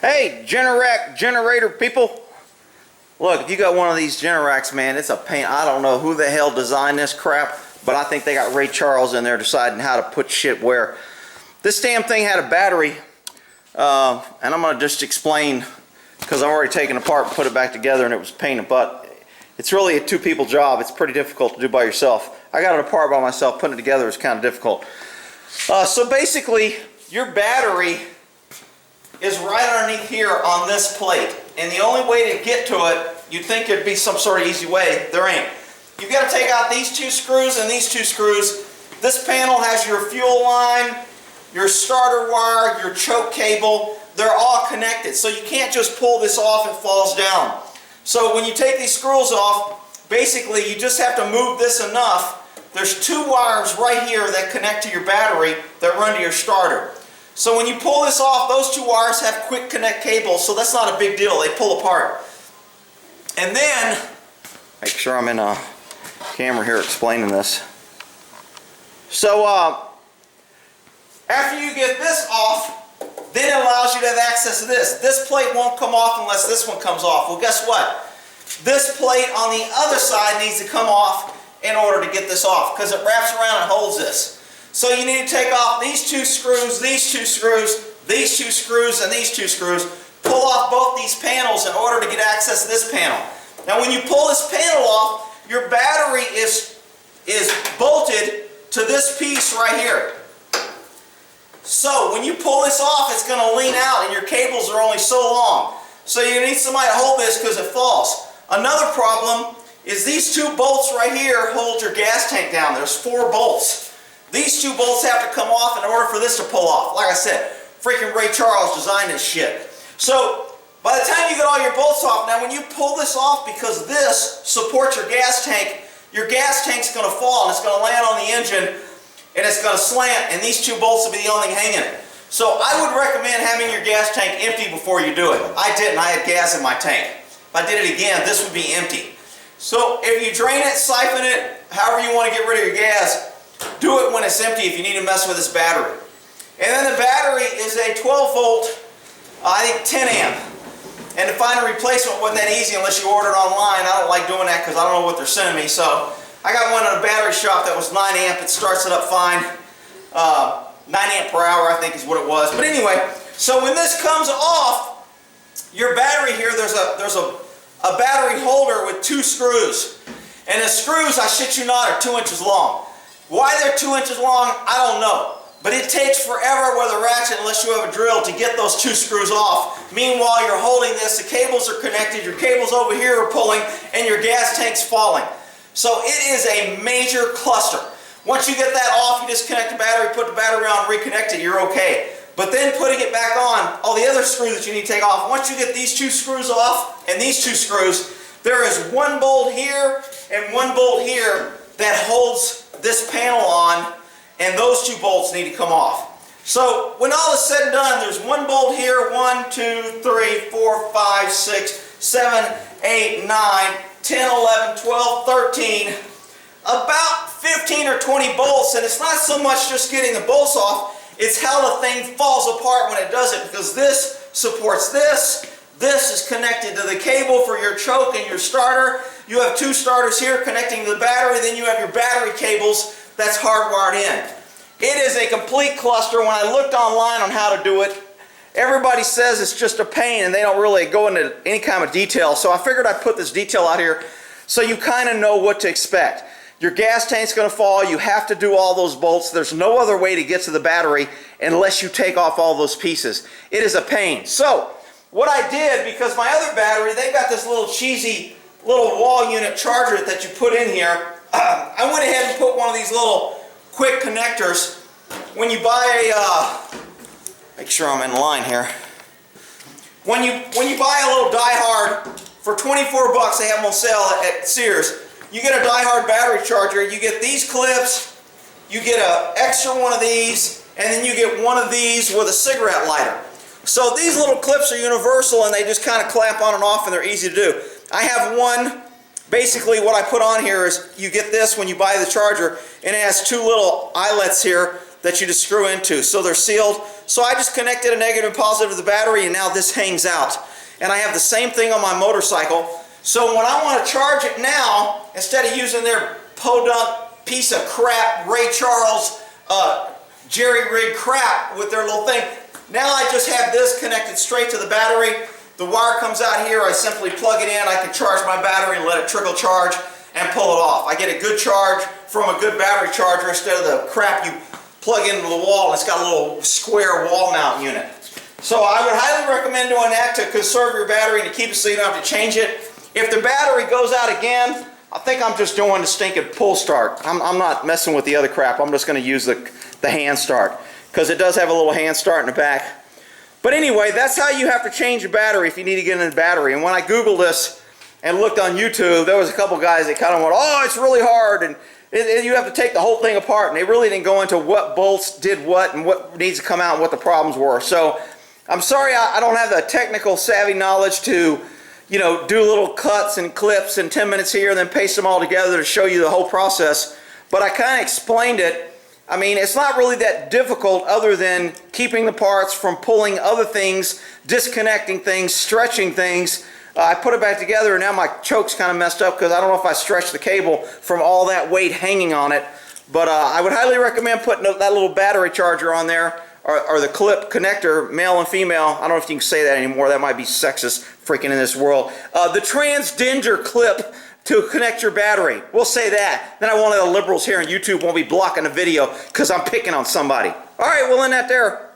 Hey, Generac generator people. Look, if you got one of these Generacs, man, it's a pain. I don't know who the hell designed this crap, but I think they got Ray Charles in there deciding how to put shit where. This damn thing had a battery, and I'm going to just explain, because I've already taken it apart and put it back together, and it was a pain in the butt. It's really a two-people job. It's pretty difficult to do by yourself. I got it apart by myself. Putting it together is kind of difficult. So basically, your battery is right underneath here on this plate. And the only way to get to it, you'd think there'd be some sort of easy way. There ain't. You've got to take out these two screws and these two screws. This panel has your fuel line, your starter wire, your choke cable. They're all connected. So you can't just pull this off, it falls down. So when you take these screws off, basically you just have to move this enough. There's two wires right here that connect to your battery that run to your starter. So when you pull this off, those two wires have quick connect cables, so that's not a big deal. They pull apart. And then, make sure I'm in a camera here explaining this. So after you get this off, then it allows you to have access to this. This plate won't come off unless this one comes off. Well, guess what? This plate on the other side needs to come off in order to get this off, because it wraps around and holds this. So you need to take off these two screws, these two screws, these two screws, and these two screws. Pull off both these panels in order to get access to this panel. Now when you pull this panel off, your battery is bolted to this piece right here. So when you pull this off, it's going to lean out and your cables are only so long. So you need somebody to hold this because it falls. Another problem is these two bolts right here hold your gas tank down. There's 4 bolts. These two bolts have to come off in order for this to pull off. Like I said, freaking Ray Charles designed this shit. So by the time you get all your bolts off, now when you pull this off, because this supports your gas tank's going to fall and it's going to land on the engine and it's going to slant, and these two bolts will be the only thing hanging it. So I would recommend having your gas tank empty before you do it. I didn't. I had gas in my tank. If I did it again, this would be empty. So if you drain it, siphon it, however you want to get rid of your gas, do it when it's empty if you need to mess with this battery. And then the battery is a 12 volt, I think 10 amp. And to find a replacement wasn't that easy unless you order it online. I don't like doing that because I don't know what they're sending me. So I got one at a battery shop that was 9 amp. It starts it up fine. 9 amp per hour I think is what it was. But anyway, so when this comes off, your battery here, there's a battery holder with 2 screws. And the screws, I shit you not, are 2 inches long. Why they're 2 inches long, I don't know. But it takes forever with a ratchet, unless you have a drill, to get those 2 screws off. Meanwhile, you're holding this, the cables are connected, your cables over here are pulling, and your gas tank's falling. So it is a major cluster. Once you get that off, you disconnect the battery, put the battery on, reconnect it, you're okay. But then putting it back on, all the other screws that you need to take off, once you get these 2 screws off, and these 2 screws, there is 1 bolt here and 1 bolt here that holds this panel on, and those 2 bolts need to come off. So when all is said and done, there's 1 bolt here, 1, 2, 3, 4, 5, 6, 7, 8, 9, 10, 11, 12, 13, about 15 or 20 bolts, and it's not so much just getting the bolts off, it's how the thing falls apart when it does it, because this supports this. This is connected to the cable for your choke and your starter. You have 2 starters here connecting to the battery, then you have your battery cables that's hardwired in. It is a complete cluster. When I looked online on how to do it, everybody says it's just a pain and they don't really go into any kind of detail. So I figured I'd put this detail out here so you kind of know what to expect. Your gas tank's going to fall. You have to do all those bolts. There's no other way to get to the battery unless you take off all those pieces. It is a pain. So what I did, because my other battery, they got this little cheesy little wall unit charger that you put in here. I went ahead and put one of these little quick connectors. When you buy a, make sure I'm in line here. When you buy a little die-hard for 24 bucks, they have them on sale at Sears. You get a die-hard battery charger. You get these clips. You get an extra one of these, and then you get one of these with a cigarette lighter. So these little clips are universal and they just kind of clamp on and off and they're easy to do. I have one, basically what I put on here is you get this when you buy the charger, and it has 2 little eyelets here that you just screw into, so they're sealed. So I just connected a negative and positive to the battery, and now this hangs out. And I have the same thing on my motorcycle. So when I want to charge it now, instead of using their podunk piece of crap Ray Charles jerry rig crap with their little thing, now I just have this connected straight to the battery. The wire comes out here, I simply plug it in, I can charge my battery and let it trickle charge and pull it off. I get a good charge from a good battery charger instead of the crap you plug into the wall. It's got a little square wall mount unit. So I would highly recommend doing that to conserve your battery and to keep it so you don't have to change it. If the battery goes out again, I think I'm just doing the stinking pull start. I'm not messing with the other crap. I'm just going to use the hand start, because it does have a little hand start in the back. But anyway, that's how you have to change your battery if you need to get in the battery. And when I Googled this and looked on YouTube, there was a couple guys that kind of went, oh, it's really hard, and you have to take the whole thing apart. And they really didn't go into what bolts did what and what needs to come out and what the problems were. So I'm sorry I don't have the technical savvy knowledge to, you know, do little cuts and clips in 10 minutes here and then paste them all together to show you the whole process. But I kind of explained it. I mean, it's not really that difficult other than keeping the parts from pulling other things, disconnecting things, stretching things. I put it back together, and now my choke's kind of messed up because I don't know if I stretched the cable from all that weight hanging on it. But I would highly recommend putting that little battery charger on there, or the clip connector, male and female. I don't know if you can say that anymore. That might be sexist freaking in this world. The transgender clip to connect your battery. We'll say that. Then I won't let the liberals here on YouTube won't be blocking the video because I'm picking on somebody. All right, we'll end that there.